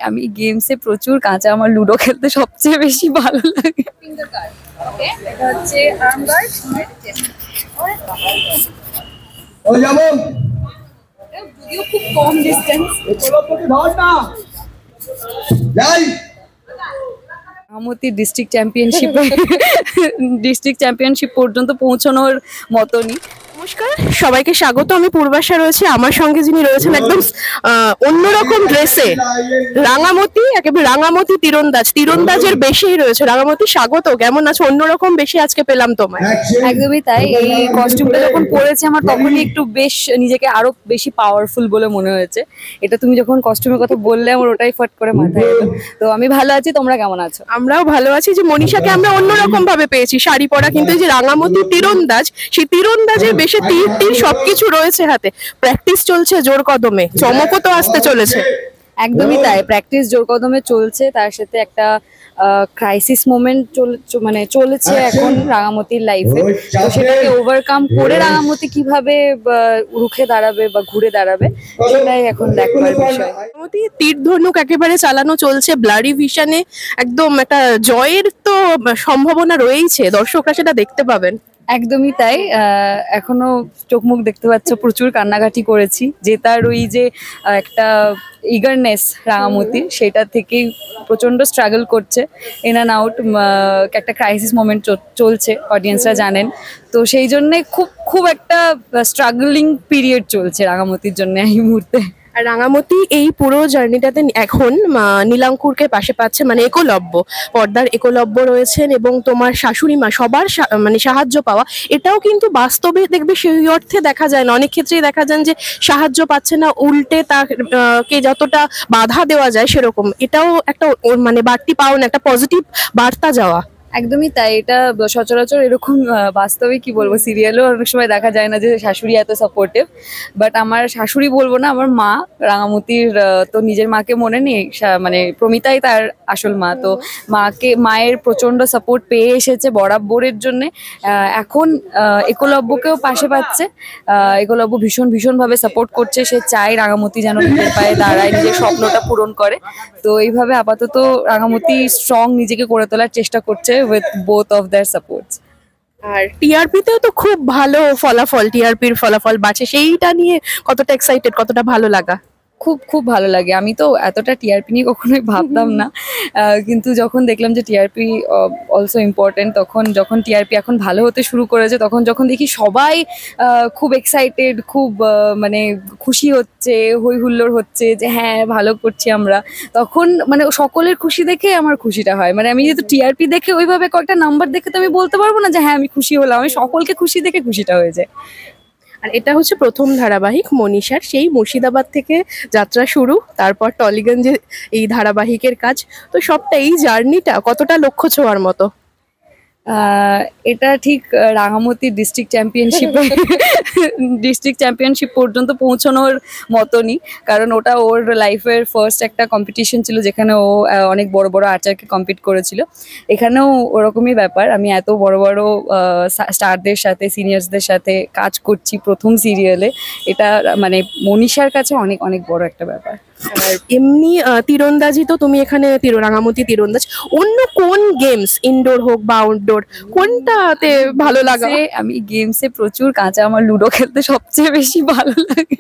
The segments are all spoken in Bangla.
আমি গেমসে প্রচুর কাঁচা, আমার লুডো খেলতে সবচেয়ে বেশি ভালো লাগে। এটা হচ্ছে আর্ম গার্ড, যদিও খুব কম ডিস্টেন্স। রাঙামাটি ডিস্ট্রিক্ট চ্যাম্পিয়নশিপ পর্যন্ত পৌঁছানোর মতনই। নমস্কার, সবাইকে স্বাগত। আমি পূর্বাশা রয়েছি, আমার সঙ্গে যিনি রয়েছেন একদম অন্যরকম ড্রেসে, রাঙামাটি, একেবারে রাঙামাটি তীরন্দাজের বেশেই রয়েছে। রাঙামাটি, স্বাগত, কেমন আছো? অন্যরকম বেশি আজকে পেলাম তোমায়। একদমই তাই, এই কস্টিউমটা যখন পরেছি আমার তখনই একটু বেশ নিজেকে আরো বেশি পাওয়ারফুল বলে মনে হয়েছে। এটা তুমি যখন কস্টিউমের কথা বললে আমার ওটাই ফট করে মাথায় এলো। তো আমি ভালো আছি, তোমরা কেমন আছো? আমরাও ভালো আছি। যে মনীষাকে আমরা অন্যরকম ভাবে পেয়েছি, শাড়ি পরা, কিন্তু এই যে রাঙামাটি তীরন্দাজ, সেই তীরন্দাজের বেশে তীর সবকিছু রয়েছে হাতে। প্র্যাকটিস চলছে জোর কদমে, চমকও তো আসতে চলেছে। একদমই তাই, প্র্যাকটিস জোর কদমে চলছে, তার সাথে একটা ক্রাইসিস মোমেন্ট চলেছে এখন রাঙামাটির লাইফে। তো সেটাকে ওভারকাম করে রাঙামাটি কিভাবে রুখে দাঁড়াবে বা ঘুরে দাঁড়াবে সেটাই এখন দেখবার বিষয়। রাঙামাটি তীর ধনুক একেবারে চালানো চলছে, ব্লাডি ভিশনে একদম একটা জয়ের তো সম্ভাবনা রয়েছে, দর্শকরা সেটা দেখতে পাবেন। একদমই তাই, এখনো চোখ মুখ দেখতে পাচ্ছ, প্রচুর কান্নাকাটি করেছি। জেতার ওই যে একটা ইগারনেস রাঙামাটির, সেটা থেকেই প্রচন্ড স্ট্রাগল করছে, ইন অ্যান্ড আউট, একটা ক্রাইসিস মোমেন্ট চলছে, অডিয়েন্সরা জানেন। তো সেই জন্যে খুব একটা স্ট্রাগলিং পিরিয়ড চলছে রাঙামাটির জন্য এই মুহূর্তে। আর রাঙামাটি এই পুরো জার্নিটাতে এখন নীলাঙ্কুরকে পাশে পাচ্ছে, মানে একলব্য, পর্দার একলব্য রয়েছেন, এবং তোমার শাশুড়ি মা, সবার মানে সাহায্য পাওয়া, এটাও কিন্তু বাস্তবে দেখবে সেই অর্থে দেখা যায় না। অনেক ক্ষেত্রেই দেখা যান যে সাহায্য পাচ্ছে না, উল্টে তাকে যতটা বাধা দেওয়া যায় সেরকম, এটাও একটা মানে বাড়তি পাওয়া না, একটা পজিটিভ বার্তা যাওয়া। একদমই তাই, এটা সচরাচর এরকম বাস্তবে কি বলবো, সিরিয়ালেও অনেক সময় দেখা যায় না যে শাশুড়ি এত সাপোর্টিভ। বাট আমার শাশুড়ি বলবো না, আমার মা রাঙামাটির, তো নিজের মাকে মনে নেই, মানে প্রমিতাই তার আসল মা। তো মায়ের প্রচন্ড সাপোর্ট পেয়ে এসেছে বরাবরের জন্যে। এখন একলব্যকেও পাশে পাচ্ছে, একলব্য ভীষণভাবে সাপোর্ট করছে। সে চায় রাঙামাটি যেন নিজের পায়ে দাঁড়ায়, নিজের স্বপ্নটা পূরণ করে। তো এইভাবে আপাতত রাঙামাটি স্ট্রং নিজেকে করে তোলার চেষ্টা করছে with both of their supports. আর টিআরপিতেও তো খুব ভালো ফলাফল, টিআরপির ফলাফল বাড়ছে, সেইটা নিয়ে কতটা এক্সাইটেড, কতটা ভালো লাগা? খুব ভালো লাগে। আমি তো এতটা টিআরপি নিয়ে কখনোই ভাবতাম না, কিন্তু যখন দেখলাম যে টিআরপি অলসো ইম্পর্টেন্ট, যখন টিআরপি এখন ভালো হতে শুরু করেছে, যখন দেখি সবাই খুব এক্সাইটেড, খুব মানে খুশি হচ্ছে, হই হুল্লোড় হচ্ছে যে হ্যাঁ ভালো করছি আমরা, তখন মানে সকলের খুশি দেখে আমার খুশিটা হয়। মানে আমি যেহেতু টিআরপি দেখে ওইভাবে কয়েকটা নাম্বার দেখে তো আমি বলতে পারবো না যে হ্যাঁ আমি খুশি হলাম, আমি সকলকে খুশি দেখে খুশিটা হয়ে যায়। আর এটা হচ্ছে প্রথম ধারাবাহিক মনীষার, সেই মুর্শিদাবাদ থেকে যাত্রা শুরু, তারপর টলিগঞ্জে এই ধারাবাহিকের কাজ। তো সবটা, এই জার্নিটা কতটা লক্ষ্য ছোঁয়ার মতো? এটা ঠিক রাঙামাটি ডিস্ট্রিক্ট চ্যাম্পিয়নশিপ পর্যন্ত পৌঁছানোর মতনই, কারণ ওটা ওর লাইফের ফার্স্ট একটা কম্পিটিশন ছিল যেখানে ও অনেক বড় বড় আর্চারকে কম্পিট করেছিল। এখানেও ওরকমই ব্যাপার, আমি এত বড় বড় স্টারদের সাথে, সিনিয়র্সদের সাথে কাজ করছি প্রথম সিরিয়ালে। এটা মানে মনীষার কাছে অনেক অনেক বড় একটা ব্যাপার। আর এমনি তীরন্দাজি তো তুমি এখানে রাঙামাটি তীরন্দাজ, অন্য কোন গেমস, ইনডোর হোক বা আউটডোর, কোনটাতে ভালো লাগে? আমি গেমসে প্রচুর কাঁচা, আমার লুডো খেলতে সবচেয়ে বেশি ভালো লাগে।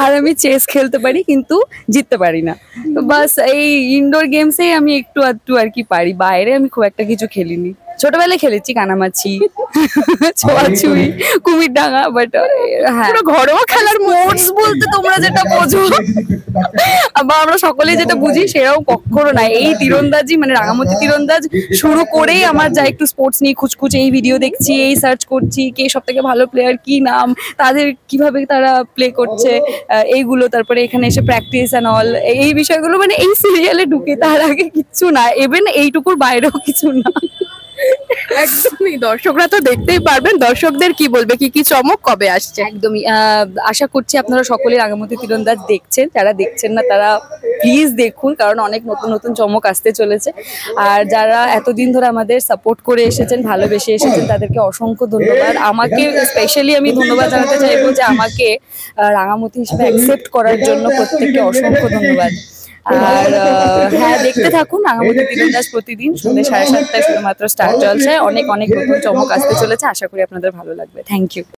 আর আমি চেস খেলতে পারি কিন্তু জিততে পারি না। তো বাস এই ইনডোর গেমসে আমি একটু আর কি পারি, বাইরে আমি খুব একটা কিছু খেলিনি। ছোটবেলায় খেলেছি কানামাছি, ছোঁয়াছুঁই, কুমির ডাঙা, বাট হ্যাঁ ঘরোয়া খেলার স্পোর্টস বলতে তোমরা যেটা বোঝো বা আমরা সকলেই যেটা বুঝি সেরকম কখনো না। এই তীরন্দাজি মানে রাঙামাটি তীরন্দাজ শুরু করেই আমার যা একটু স্পোর্টস নিয়ে খুঁজখুঁজ, এই ভিডিও দেখছি, এই সার্চ করছি, কে সব থেকে ভালো প্লেয়ার, কি নাম তাদের, কিভাবে তারা প্লে করছে, এইগুলো। তারপরে এখানে এসে প্র্যাকটিস অ্যান্ড অল, এই বিষয়গুলো মানে এই সিরিয়ালে ঢুকে, তার আগে কিচ্ছু না, ইভেন এইটুকুর বাইরেও কিছু না। একদমই, দর্শকরা তো দেখতেই পারবেন, দর্শকদের কি বলবে, কি কি চমক কবে আসছে? একদমই, আশা করছি আপনারা সকলেই রাঙামাটি তীরন্দাজ দেখছেন, যারা দেখছেন না তারা প্লিজ দেখুন, কারণ অনেক নতুন নতুন চমক আসতে চলেছে। আর যারা এতদিন ধরে আমাদের সাপোর্ট করে এসেছেন, ভালোবেসে এসেছেন, তাদেরকে অসংখ্য ধন্যবাদ। আমাকে স্পেশালি আমি ধন্যবাদ জানাতে চাইবো যে আমাকে রাঙামাটি হিসেবে অ্যাকসেপ্ট করার জন্য প্রত্যেককে অসংখ্য ধন্যবাদ। আর হ্যাঁ, দেখতে থাকুন রাঙামাটি তীরন্দাজ প্রতিদিন সন্ধ্যে 7:30টায় শুধুমাত্র স্টার জলসায়। অনেক অনেক নতুন চমক আসতে চলেছে, আশা করি আপনাদের ভালো লাগবে। Thank you.